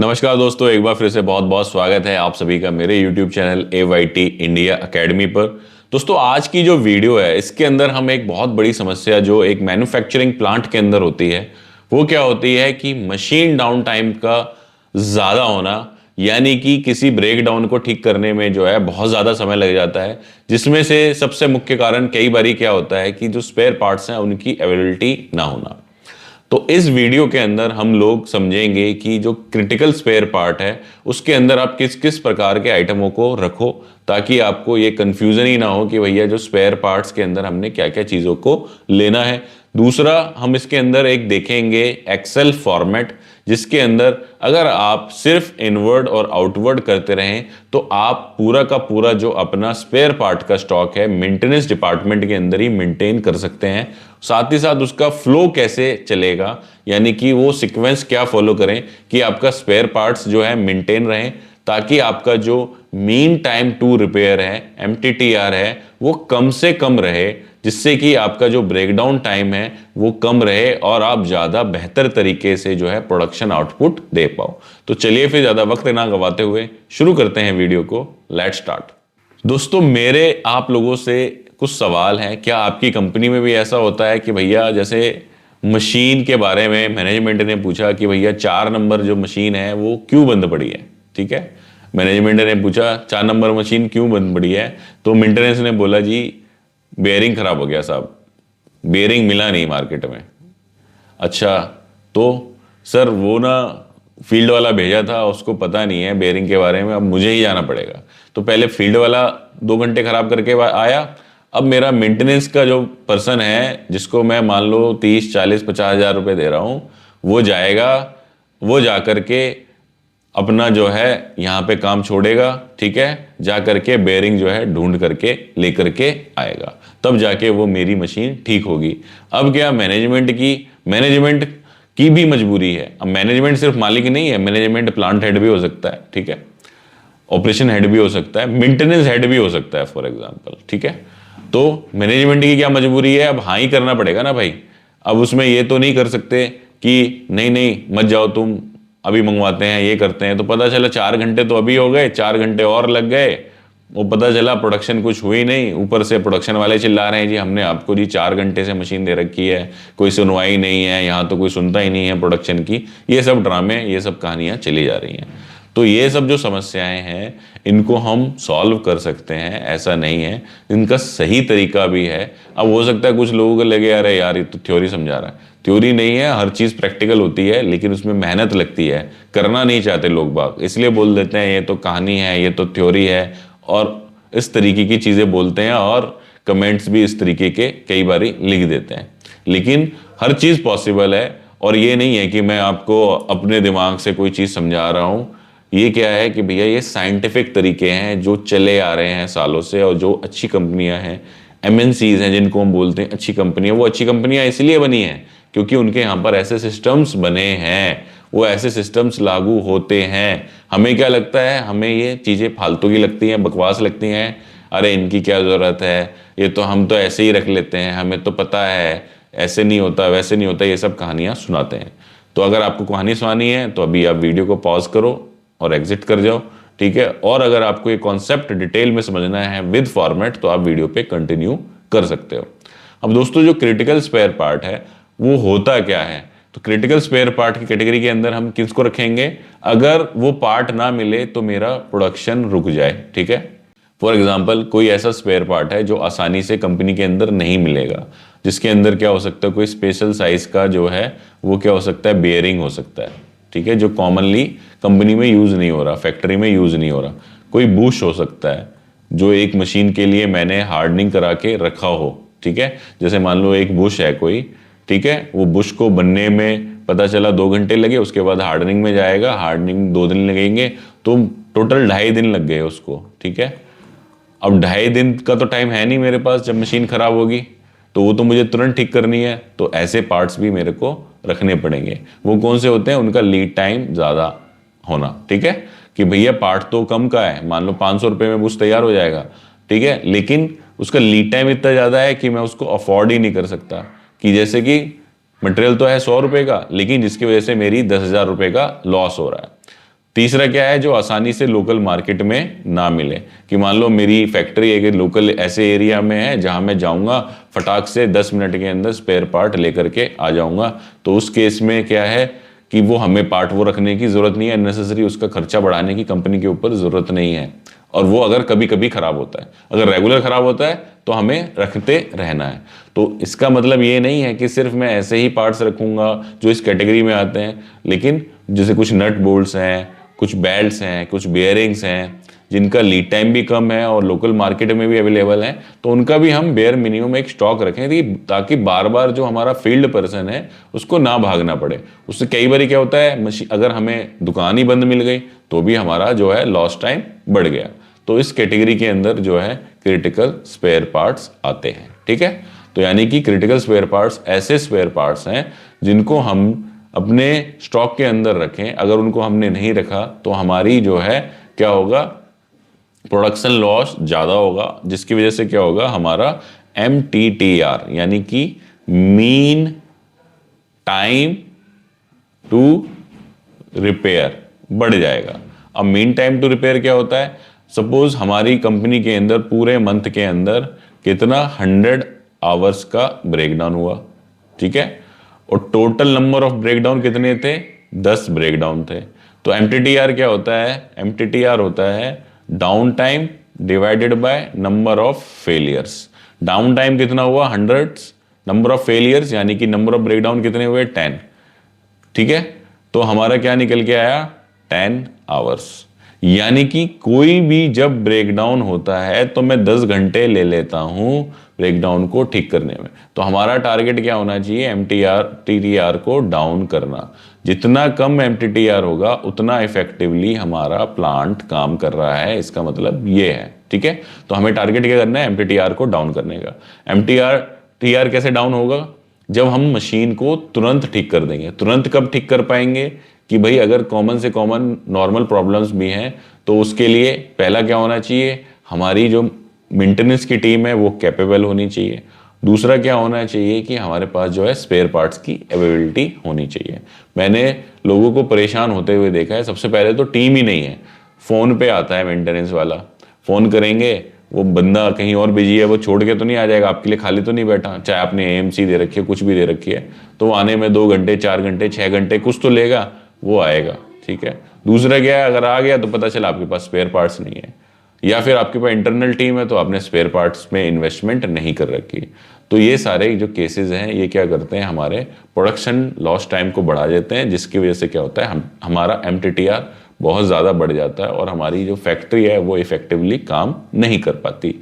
नमस्कार दोस्तों, एक बार फिर से बहुत बहुत स्वागत है आप सभी का मेरे YouTube channel AYT India academy पर। दोस्तों, आज की जो वीडियो है इसके अंदर हम एक बहुत बड़ी समस्या जो एक मैन्युफैक्चरिंग प्लांट के अंदर होती है वो क्या होती है कि मशीन डाउन टाइम का ज़्यादा होना, यानी कि किसी ब्रेक डाउन को ठीक करने में जो है बहुत ज़्यादा समय लग जाता है, जिसमें से सबसे मुख्य कारण कई बारी क्या होता है कि जो स्पेयर पार्ट्स हैं उनकी अवेलेबिलिटी ना होना। तो इस वीडियो के अंदर हम लोग समझेंगे कि जो क्रिटिकल स्पेयर पार्ट है उसके अंदर आप किस किस प्रकार के आइटमों को रखो, ताकि आपको ये कंफ्यूजन ही ना हो कि भैया जो स्पेयर पार्ट्स के अंदर हमने क्या क्या चीज़ों को लेना है। दूसरा, हम इसके अंदर एक देखेंगे एक्सेल फॉर्मेट, जिसके अंदर अगर आप सिर्फ इनवर्ड और आउटवर्ड करते रहें तो आप पूरा का पूरा जो अपना स्पेयर पार्ट का स्टॉक है मेंटेनेंस डिपार्टमेंट के अंदर ही मेंटेन कर सकते हैं। साथ ही साथ उसका फ्लो कैसे चलेगा, यानी कि वो सीक्वेंस क्या फॉलो करें कि आपका स्पेयर पार्ट्स जो है मेंटेन रहें, ताकि आपका जो मीन टाइम टू रिपेयर है MTTR है वो कम से कम रहे, जिससे कि आपका जो ब्रेकडाउन टाइम है वो कम रहे और आप ज़्यादा बेहतर तरीके से जो है प्रोडक्शन आउटपुट दे पाओ। तो चलिए फिर ज़्यादा वक्त ना गवाते हुए शुरू करते हैं वीडियो को। Let's start. दोस्तों, मेरे आप लोगों से कुछ सवाल हैं। क्या आपकी कंपनी में भी ऐसा होता है कि भैया जैसे मशीन के बारे में मैनेजमेंट ने पूछा कि भैया 4 नंबर जो मशीन है वो क्यों बंद पड़ी है? ठीक है, मैनेजमेंट ने पूछा 4 नंबर मशीन क्यों बंद पड़ी है, तो मेंटेनेंस ने बोला जी बेयरिंग खराब हो गया साहब, बेयरिंग मिला नहीं मार्केट में। अच्छा, तो सर वो ना फील्ड वाला भेजा था, उसको पता नहीं है बेयरिंग के बारे में, अब मुझे ही जाना पड़ेगा। तो पहले फील्ड वाला 2 घंटे खराब करके आया, अब मेरा मेंटेनेंस का जो पर्सन है जिसको मैं मान लो 30 40 50 हज़ार रुपये दे रहा हूँ, वो जाएगा, वो जा करके अपना जो है यहाँ पे काम छोड़ेगा, ठीक है, जा करके बेयरिंग जो है ढूंढ करके लेकर के आएगा, तब जाके वो मेरी मशीन ठीक होगी। अब क्या मैनेजमेंट की भी मजबूरी है। अब मैनेजमेंट सिर्फ मालिक नहीं है, मैनेजमेंट प्लांट हेड भी हो सकता है, ठीक है, ऑपरेशन हेड भी हो सकता है, मेंटेनेंस हेड भी हो सकता है फॉर एग्जांपल, ठीक है। तो मैनेजमेंट की क्या मजबूरी है, अब हाँ ही करना पड़ेगा ना भाई। अब उसमें ये तो नहीं कर सकते कि नहीं नहीं मत जाओ तुम, अभी मंगवाते हैं, ये करते हैं। तो पता चला 4 घंटे तो अभी हो गए, 4 घंटे और लग गए, वो पता चला प्रोडक्शन कुछ हुई नहीं। ऊपर से प्रोडक्शन वाले चिल्ला रहे हैं जी हमने आपको जी 4 घंटे से मशीन दे रखी है, कोई सुनवाई नहीं है, यहाँ तो कोई सुनता ही नहीं है प्रोडक्शन की। ये सब ड्रामे, ये सब कहानियाँ चली जा रही हैं। तो ये सब जो समस्याएं हैं इनको हम सॉल्व कर सकते हैं, ऐसा नहीं है, इनका सही तरीका भी है। अब हो सकता है कुछ लोगों को लगे अरे यार ये तो थ्योरी समझा रहा है। थ्योरी नहीं है, हर चीज़ प्रैक्टिकल होती है, लेकिन उसमें मेहनत लगती है, करना नहीं चाहते लोग बाग, इसलिए बोल देते हैं ये तो कहानी है, ये तो थ्योरी है, और इस तरीके की चीज़ें बोलते हैं और कमेंट्स भी इस तरीके के कई बारी लिख देते हैं। लेकिन हर चीज़ पॉसिबल है, और ये नहीं है कि मैं आपको अपने दिमाग से कोई चीज़ समझा रहा हूँ। ये क्या है कि भैया ये साइंटिफिक तरीके हैं जो चले आ रहे हैं सालों से, और जो अच्छी कंपनियां हैं, MNCs हैं जिनको हम बोलते हैं अच्छी कंपनियां, वो अच्छी कंपनियां इसलिए बनी हैं क्योंकि उनके यहाँ पर ऐसे सिस्टम्स बने हैं, वो ऐसे सिस्टम्स लागू होते हैं। हमें क्या लगता है, हमें ये चीज़ें फालतू की लगती हैं, बकवास लगती हैं, अरे इनकी क्या ज़रूरत है, ये तो हम तो ऐसे ही रख लेते हैं, हमें तो पता है ऐसे नहीं होता वैसे नहीं होता, ये सब कहानियाँ सुनाते हैं। तो अगर आपको कहानी सुनानी है तो अभी आप वीडियो को पॉज करो और एग्जिट कर जाओ, ठीक है। और अगर आपको ये कॉन्सेप्ट डिटेल में समझना है विद फॉर्मेट तो आप वीडियो पे कंटिन्यू कर सकते हो। अब दोस्तों, जो क्रिटिकल स्पेयर पार्ट है वो होता क्या है, तो क्रिटिकल स्पेयर पार्ट की कैटेगरी के अंदर हम किसको रखेंगे, अगर वो पार्ट ना मिले तो मेरा प्रोडक्शन रुक जाए, ठीक है। फॉर एग्जाम्पल, कोई ऐसा स्पेयर पार्ट है जो आसानी से कंपनी के अंदर नहीं मिलेगा, जिसके अंदर क्या हो सकता है, कोई स्पेशल साइज का जो है वो क्या हो सकता है, बेयरिंग हो सकता है, ठीक है, जो कॉमनली कंपनी में यूज़ नहीं हो रहा, फैक्ट्री में यूज़ नहीं हो रहा। कोई बुश हो सकता है जो एक मशीन के लिए मैंने हार्डनिंग करा के रखा हो, ठीक है। जैसे मान लो एक बुश है कोई, ठीक है, वो बुश को बनने में पता चला 2 घंटे लगे, उसके बाद हार्डनिंग में जाएगा, हार्डनिंग 2 दिन लगेंगे, तो टोटल 2.5 दिन लग गए उसको, ठीक है। अब 2.5 दिन का तो टाइम है नहीं मेरे पास, जब मशीन खराब होगी तो वो तो मुझे तुरंत ठीक करनी है, तो ऐसे पार्ट्स भी मेरे को रखने पड़ेंगे। वो कौन से होते हैं, उनका लीड टाइम ज़्यादा होना, ठीक है, कि भैया पार्ट तो कम का है, मान लो 500 रुपये में बुश तैयार हो जाएगा, ठीक है, लेकिन उसका लीड टाइम इतना ज़्यादा है कि मैं उसको अफोर्ड ही नहीं कर सकता। कि जैसे कि मटेरियल तो है 100 रुपये का, लेकिन जिसकी वजह से मेरी 10,000 रुपये का लॉस हो रहा है। तीसरा क्या है, जो आसानी से लोकल मार्केट में ना मिले, कि मान लो मेरी फैक्ट्री एक लोकल ऐसे एरिया में है जहां मैं जाऊंगा फटाक से 10 मिनट के अंदर स्पेयर पार्ट लेकर के आ जाऊंगा, तो उस केस में क्या है कि वो हमें पार्ट वो रखने की जरूरत नहीं है, नेसेसरी उसका खर्चा बढ़ाने की कंपनी के ऊपर जरूरत नहीं है। और वो अगर कभी कभी खराब होता है, अगर रेगुलर खराब होता है तो हमें रखते रहना है। तो इसका मतलब ये नहीं है कि सिर्फ मैं ऐसे ही पार्ट्स रखूंगा जो इस कैटेगरी में आते हैं, लेकिन जैसे कुछ नट बोल्ट्स हैं, कुछ बेल्ट्स हैं, कुछ बेयरिंग्स हैं जिनका लीड टाइम भी कम है और लोकल मार्केट में भी अवेलेबल है, तो उनका भी हम बेयर मिनिमम एक स्टॉक रखें, ताकि बार बार जो हमारा फील्ड पर्सन है उसको ना भागना पड़े। उससे कई बार क्या होता है, अगर हमें दुकान ही बंद मिल गई तो भी हमारा जो है लॉस टाइम बढ़ गया। तो इस कैटेगरी के अंदर जो है क्रिटिकल स्पेयर पार्ट्स आते हैं। ठीक है, तो यानी कि क्रिटिकल स्पेयर पार्ट्स ऐसे स्पेयर पार्ट्स हैं जिनको हम अपने स्टॉक के अंदर रखें, अगर उनको हमने नहीं रखा तो हमारी जो है क्या होगा, प्रोडक्शन लॉस ज़्यादा होगा, जिसकी वजह से क्या होगा, हमारा MTTR यानी कि मीन टाइम टू रिपेयर बढ़ जाएगा। अब मीन टाइम टू रिपेयर क्या होता है, सपोज हमारी कंपनी के अंदर पूरे मंथ के अंदर कितना 100 आवर्स का ब्रेकडाउन हुआ, ठीक है, और टोटल नंबर ऑफ ब्रेकडाउन कितने थे, 10 ब्रेकडाउन थे। तो MTTR क्या होता है, MTTR होता है down time divided by number of failures. Down time कितना हुआ 100, नंबर ऑफ फेलियर्स यानी कि नंबर ऑफ ब्रेकडाउन कितने हुए 10, ठीक है, तो हमारा क्या निकल के आया 10 आवर्स। यानी कि कोई भी जब ब्रेकडाउन होता है तो मैं 10 घंटे ले लेता हूं ब्रेकडाउन को ठीक करने में। तो हमारा टारगेट क्या होना चाहिए, MTTR को डाउन करना। जितना कम MTTR होगा उतना इफेक्टिवली हमारा प्लांट काम कर रहा है, इसका मतलब ये है। ठीक है, तो हमें टारगेट क्या करना है, MTTR को डाउन करने का। MTTR कैसे डाउन होगा, जब हम मशीन को तुरंत ठीक कर देंगे। तुरंत कब ठीक कर पाएंगे कि भाई अगर कॉमन से कॉमन नॉर्मल प्रॉब्लम्स भी हैं तो उसके लिए पहला क्या होना चाहिए, हमारी जो मेंटेनेंस की टीम है वो कैपेबल होनी चाहिए। दूसरा क्या होना चाहिए कि हमारे पास जो है स्पेयर पार्ट्स की अवेलेबिलिटी होनी चाहिए। मैंने लोगों को परेशान होते हुए देखा है, सबसे पहले तो टीम ही नहीं है, फ़ोन पे आता है मेंटेनेंस वाला, फ़ोन करेंगे, वो बंदा कहीं और बिजी है, वो छोड़ के तो नहीं आ जाएगा, आपके लिए खाली तो नहीं बैठा, चाहे आपने AMC दे रखी है, कुछ भी दे रखी है, तो आने में 2 घंटे 4 घंटे 6 घंटे कुछ तो लेगा, वो आएगा। ठीक है, दूसरा क्या है, अगर आ गया तो पता चला आपके पास स्पेयर पार्ट्स नहीं है, या फिर आपके पास इंटरनल टीम है तो आपने स्पेयर पार्ट्स में इन्वेस्टमेंट नहीं कर रखी। तो ये सारे जो केसेस हैं ये क्या करते हैं, हमारे प्रोडक्शन लॉस टाइम को बढ़ा देते हैं, जिसकी वजह से क्या होता है, हमारा MTTR बहुत ज़्यादा बढ़ जाता है और हमारी जो फैक्ट्री है वो इफेक्टिवली काम नहीं कर पाती।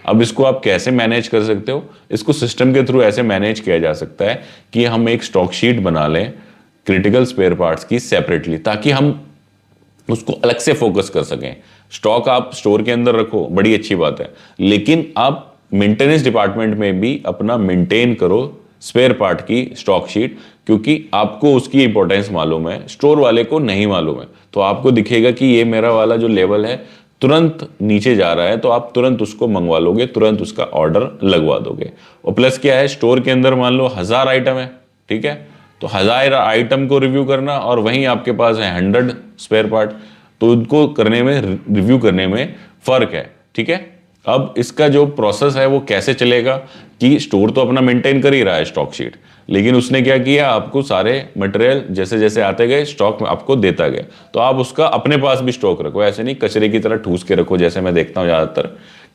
अब इसको आप कैसे मैनेज कर सकते हो, इसको सिस्टम के थ्रू ऐसे मैनेज किया जा सकता है कि हम एक स्टॉक शीट बना लें क्रिटिकल स्पेयर पार्ट्स की सेपरेटली, ताकि हम उसको अलग से फोकस कर सकें। स्टॉक आप स्टोर के अंदर रखो, बड़ी अच्छी बात है, लेकिन आप मेंटेनेंस डिपार्टमेंट में भी अपना मेंटेन करो स्पेयर पार्ट की स्टॉक शीट, क्योंकि आपको उसकी इंपॉर्टेंस मालूम है, स्टोर वाले को नहीं मालूम है। तो आपको दिखेगा कि ये मेरा वाला जो लेवल है तुरंत नीचे जा रहा है, तो आप तुरंत उसको मंगवा लोगे, तुरंत उसका ऑर्डर लगवा दोगे। और प्लस क्या है, स्टोर के अंदर मान लो 1000 आइटम है, ठीक है, तो 1000 आइटम को रिव्यू करना और वहीं आपके पास है 100 स्पेयर पार्ट, तो उनको करने में, रिव्यू करने में फर्क है। ठीक है, अब इसका जो प्रोसेस है वो कैसे चलेगा कि स्टोर तो अपना मेंटेन कर ही रहा है स्टॉक शीट, लेकिन उसने क्या किया, आपको सारे मटेरियल जैसे जैसे आते गए स्टॉक में आपको देता गया, तो आप उसका अपने पास भी स्टॉक रखो, ऐसे नहीं कचरे की तरह ठूस के रखो, जैसे मैं देखता हूँ ज़्यादातर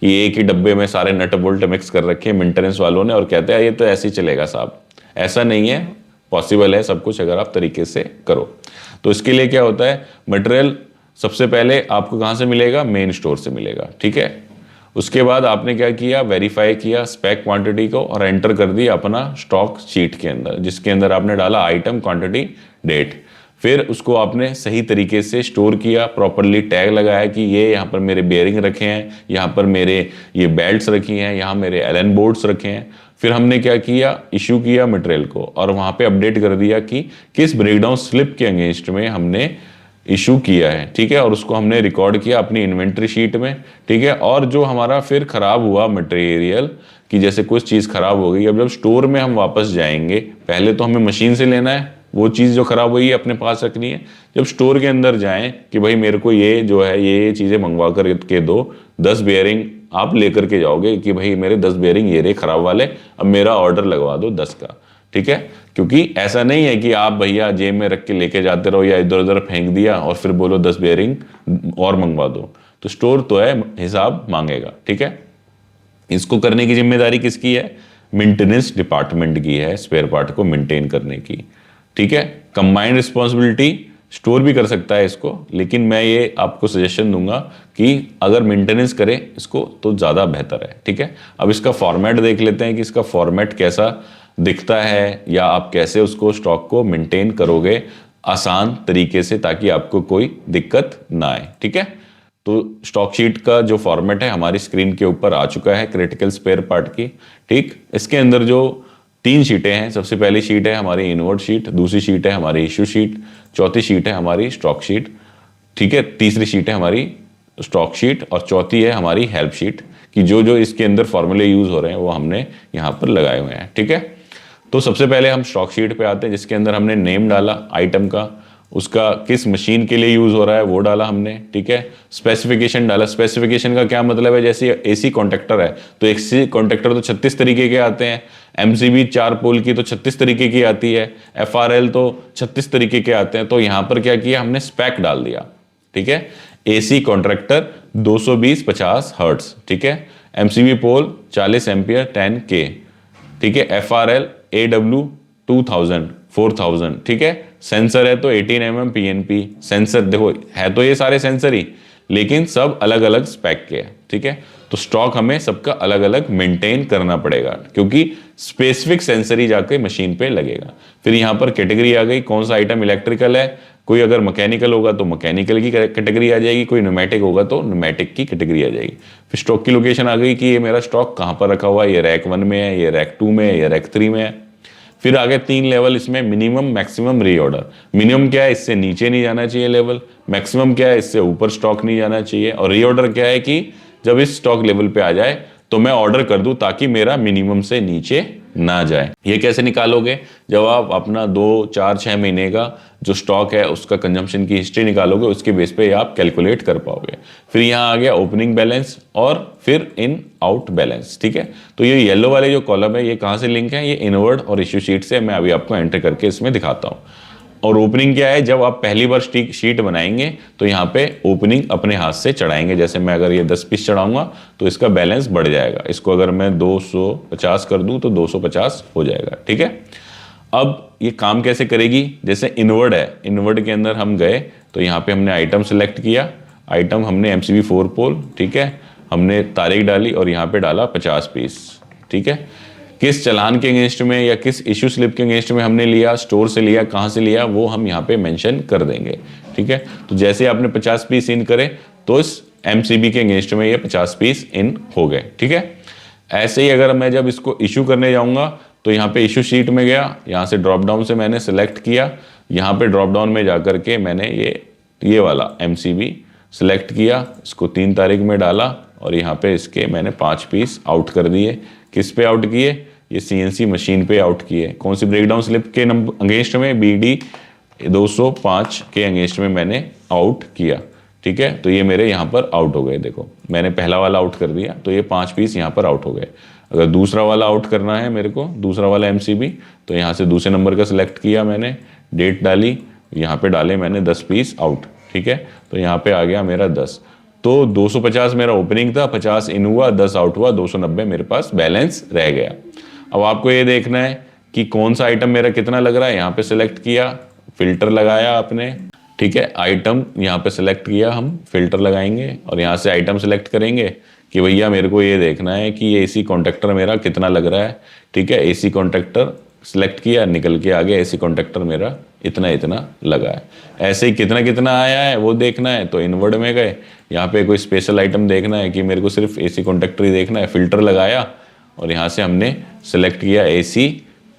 कि एक ही डब्बे में सारे नट बोल्ट मिक्स कर रखे हैं मेंटेनेंस वालों ने और कहते हैं ये तो ऐसे ही चलेगा साहब। ऐसा नहीं है, पॉसिबल है सब कुछ अगर आप तरीके से करो। तो इसके लिए क्या होता है, मटेरियल सबसे पहले आपको कहाँ से मिलेगा, मेन स्टोर से मिलेगा। ठीक है, उसके बाद आपने क्या किया, वेरीफाई किया स्पेक क्वांटिटी को और एंटर कर दिया अपना स्टॉक शीट के अंदर, जिसके अंदर आपने डाला आइटम, क्वांटिटी, डेट। फिर उसको आपने सही तरीके से स्टोर किया, प्रॉपरली टैग लगाया कि ये यहाँ पर मेरे बेयरिंग रखे हैं, यहाँ पर मेरे ये बेल्ट्स रखी हैं, यहाँ मेरे एलन बोर्ड्स रखे हैं। फिर हमने क्या किया, इशू किया मटेरियल को और वहाँ पे अपडेट कर दिया कि किस ब्रेकडाउन स्लिप के अगेंस्ट में हमने इशू किया है। ठीक है, और उसको हमने रिकॉर्ड किया अपनी इन्वेंट्री शीट में। ठीक है, और जो हमारा फिर खराब हुआ मटेरियल कि जैसे कुछ चीज़ खराब हो गई, अब जब स्टोर में हम वापस जाएंगे, पहले तो हमें मशीन से लेना है वो चीज़ जो ख़राब हुई है अपने पास रखनी है। जब स्टोर के अंदर जाएं कि भाई मेरे को ये जो है ये चीज़ें मंगवा कर के दो, 10 बेयरिंग आप लेकर के जाओगे कि भाई मेरे 10 बेयरिंग ये रहे ख़राब वाले, अब मेरा ऑर्डर लगवा दो 10 का, ठीक है। क्योंकि ऐसा नहीं है कि आप भैया जेब में रख के लेके जाते रहो या इधर उधर फेंक दिया और फिर बोलो 10 बेयरिंग और मंगवा दो, तो स्टोर तो है हिसाब मांगेगा, ठीक है। इसको करने की जिम्मेदारी किसकी है? मेंटेनेंस डिपार्टमेंट की है, स्पेयर पार्ट को मेंटेन करने की, ठीक है। कंबाइंड रिस्पॉन्सिबिलिटी स्टोर भी कर सकता है इसको, लेकिन मैं ये आपको सजेशन दूंगा कि अगर मेंटेनेंस करे इसको तो ज़्यादा बेहतर है, ठीक है। अब इसका फॉर्मेट देख लेते हैं कि इसका फॉर्मेट कैसा दिखता है, या आप कैसे उसको स्टॉक को मेंटेन करोगे आसान तरीके से ताकि आपको कोई दिक्कत ना आए, ठीक है। तो स्टॉक शीट का जो फॉर्मेट है हमारी स्क्रीन के ऊपर आ चुका है क्रिटिकल स्पेयर पार्ट की, ठीक। इसके अंदर जो 3 शीटें हैं, सबसे पहली शीट है हमारी इनवर्ड शीट, दूसरी शीट है हमारी इश्यू शीट, चौथी शीट है हमारी स्टॉक शीट, ठीक है। तीसरी शीट है हमारी स्टॉक शीट और चौथी है हमारी हेल्प शीट कि जो जो इसके अंदर फॉर्मूले यूज हो रहे हैं वो हमने यहाँ पर लगाए हुए हैं, ठीक है। तो सबसे पहले हम स्टॉक शीट पे आते हैं जिसके अंदर हमने नेम डाला आइटम का, उसका किस मशीन के लिए यूज हो रहा है वो डाला हमने, ठीक है। स्पेसिफिकेशन डाला। स्पेसिफिकेशन का क्या मतलब है, जैसे एसी कॉन्ट्रैक्टर है तो एसी कॉन्ट्रैक्टर तो 36 तरीके के आते हैं, एमसीबी 4 पोल की तो 36 तरीके की आती है, एफआरएल तो 36 तरीके के आते हैं। तो यहां पर क्या किया हमने, स्पेक डाल दिया, ठीक है। एसी कॉन्ट्रैक्टर 220-50 हर्ट्ज, ठीक है। एमसीबी पोल 40 एम्पियर 10 के, ठीक है। एफआरएल AW 2000 4000, ठीक है। सेंसर है तो 18 mm PNP सेंसर, देखो है तो ये सारे सेंसर ही, लेकिन सब अलग अलग स्पेक के हैं, ठीक है। तो स्टॉक हमें सबका अलग अलग मेंटेन करना पड़ेगा क्योंकि स्पेसिफिक सेंसर ही जाके मशीन पे लगेगा। फिर यहाँ पर कैटेगरी आ गई, कौन सा आइटम इलेक्ट्रिकल है, कोई अगर मैकेनिकल होगा तो मैकेनिकल की कैटेगरी आ जाएगी, कोई न्यूमेटिक होगा तो न्यूमेटिक की कैटेगरी आ जाएगी। फिर स्टॉक की लोकेशन आ गई कि ये मेरा स्टॉक कहाँ पर रखा हुआ है, ये रैक 1 में है, ये रैक 2 में है, ये रैक 3 में है। फिर आगे 3 लेवल इसमें, मिनिमम मैक्सिमम रीऑर्डर। मिनिमम क्या है, इससे नीचे नहीं जाना चाहिए लेवल, मैक्सिमम क्या है, इससे ऊपर स्टॉक नहीं जाना चाहिए, और रीऑर्डर क्या है कि जब इस स्टॉक लेवल पे आ जाए तो मैं ऑर्डर कर दूं ताकि मेरा मिनिमम से नीचे ना जाए। ये कैसे निकालोगे, जब आप अपना 2, 4, 6 महीने का जो स्टॉक है उसका कंजम्पशन की हिस्ट्री निकालोगे, उसके बेस पे आप कैलकुलेट कर पाओगे। फिर यहाँ आ गया ओपनिंग बैलेंस और फिर इन आउट बैलेंस, ठीक है। तो ये येलो वाले जो कॉलम है ये कहाँ से लिंक है, ये इनवर्ड और इश्यू शीट से। मैं अभी आपको एंटर करके इसमें दिखाता हूँ। और ओपनिंग क्या है, जब आप पहली बार शीट बनाएंगे तो यहाँ पे ओपनिंग अपने हाथ से चढ़ाएंगे। जैसे मैं अगर ये 10 पीस चढ़ाऊंगा तो इसका बैलेंस बढ़ जाएगा। इसको अगर मैं 250 कर दूं तो 250 हो जाएगा, ठीक है। अब ये काम कैसे करेगी, जैसे इनवर्ड है, इनवर्ड के अंदर हम गए तो यहाँ पे हमने आइटम सेलेक्ट किया, आइटम हमने एमसीबी 4 पोल, ठीक है, हमने तारीख डाली और यहाँ पे डाला 50 पीस, ठीक है। किस चालान के अगेंस्ट में या किस इश्यू स्लिप के अगेंस्ट में हमने लिया, स्टोर से लिया, कहाँ से लिया, वो हम यहाँ पे मेंशन कर देंगे, ठीक है। तो जैसे आपने 50 पीस इन करे तो इस एमसीबी के अगेंस्ट में ये 50 पीस इन हो गए, ठीक है। ऐसे ही अगर मैं जब इसको इशू करने जाऊंगा तो यहाँ पे इशू शीट में गया, यहाँ से ड्रॉप डाउन से मैंने सेलेक्ट किया, यहाँ पे ड्रॉप डाउन में जाकर के मैंने ये वाला एमसीबी सेलेक्ट किया, इसको 3 तारीख में डाला और यहाँ पे इसके मैंने 5 पीस आउट कर दिए। किस पे आउट किए, ये सीएनसी मशीन पे आउट किए। कौन सी ब्रेकडाउन स्लिप के अगेंस्ट में, BD 205 के अगेंस्ट में मैंने आउट किया, ठीक है। तो ये मेरे यहाँ पर आउट हो गए, देखो मैंने पहला वाला आउट कर दिया तो ये 5 पीस यहाँ पर आउट हो गए। अगर दूसरा वाला आउट करना है मेरे को, दूसरा वाला एमसीबी, तो यहाँ से दूसरे नंबर का सिलेक्ट किया मैंने, डेट डाली, यहाँ पे डाले मैंने 10 पीस आउट, ठीक है। तो यहाँ पे आ गया मेरा 10। तो 250 मेरा ओपनिंग था, 50 इन हुआ, 10 आउट हुआ, 290 मेरे पास बैलेंस रह गया। अब आपको ये देखना है कि कौन सा आइटम मेरा कितना लग रहा है, यहाँ पे सिलेक्ट किया, फिल्टर लगाया आपने, ठीक है। आइटम यहाँ पे सिलेक्ट किया, हम फिल्टर लगाएंगे और यहाँ से आइटम सिलेक्ट करेंगे कि भैया मेरे को ये देखना है कि ये एसी कॉन्ट्रैक्टर मेरा कितना लग रहा है, ठीक है। एसी कॉन्ट्रैक्टर सिलेक्ट किया, निकल के आ गया एसी कॉन्ट्रैक्टर मेरा इतना इतना लगा है। ऐसे ही कितना कितना आया है वो देखना है तो इनवर्ड में गए, यहाँ पे कोई स्पेशल आइटम देखना है कि मेरे को सिर्फ एसी कॉन्ट्रैक्टर ही देखना है, फिल्टर लगाया और यहाँ से हमने सेलेक्ट किया एसी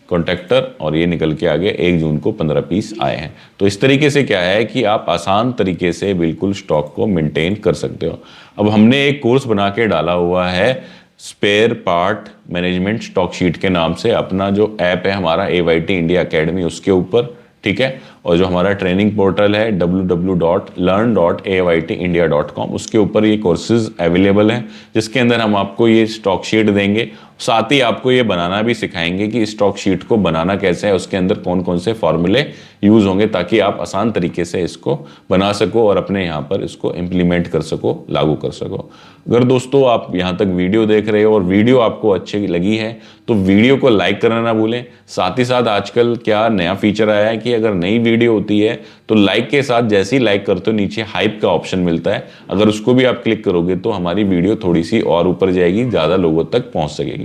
कॉन्ट्रैक्टर और ये निकल के आ गया 1 जून को 15 पीस आए हैं। तो इस तरीके से क्या है कि आप आसान तरीके से बिल्कुल स्टॉक को मेंटेन कर सकते हो। अब हमने एक कोर्स बना के डाला हुआ है spare part management stock sheet के नाम से, अपना जो ऐप है हमारा AYT इंडिया अकेडमी उसके ऊपर, ठीक है। और जो हमारा ट्रेनिंग पोर्टल है www.learn.aytindia.com, उसके ऊपर ये कोर्सेज अवेलेबल हैं, जिसके अंदर हम आपको ये स्टॉक शीट देंगे, साथ ही आपको ये बनाना भी सिखाएंगे कि स्टॉक शीट को बनाना कैसे है, उसके अंदर कौन कौन से फॉर्मूले यूज होंगे, ताकि आप आसान तरीके से इसको बना सको और अपने यहाँ पर इसको इम्प्लीमेंट कर सको, लागू कर सको। अगर दोस्तों आप यहाँ तक वीडियो देख रहे हो और वीडियो आपको अच्छी लगी है तो वीडियो को लाइक करना ना भूलें। साथ ही साथ आजकल क्या नया फीचर आया है कि अगर नई वीडियो होती है तो लाइक के साथ जैसे ही लाइक करते हो नीचे हाइप का ऑप्शन मिलता है, अगर उसको भी आप क्लिक करोगे तो हमारी वीडियो थोड़ी सी और ऊपर जाएगी, ज़्यादा लोगों तक पहुँच सकेगी।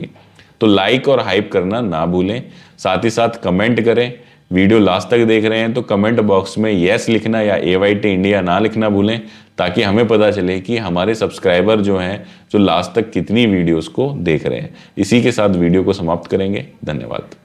तो लाइक और हाइप करना ना भूलें। साथ ही साथ कमेंट करें। वीडियो लास्ट तक देख रहे हैं तो कमेंट बॉक्स में यस लिखना या AYT इंडिया ना लिखना भूलें, ताकि हमें पता चले कि हमारे सब्सक्राइबर जो हैं जो लास्ट तक कितनी वीडियोस को देख रहे हैं। इसी के साथ वीडियो को समाप्त करेंगे। धन्यवाद।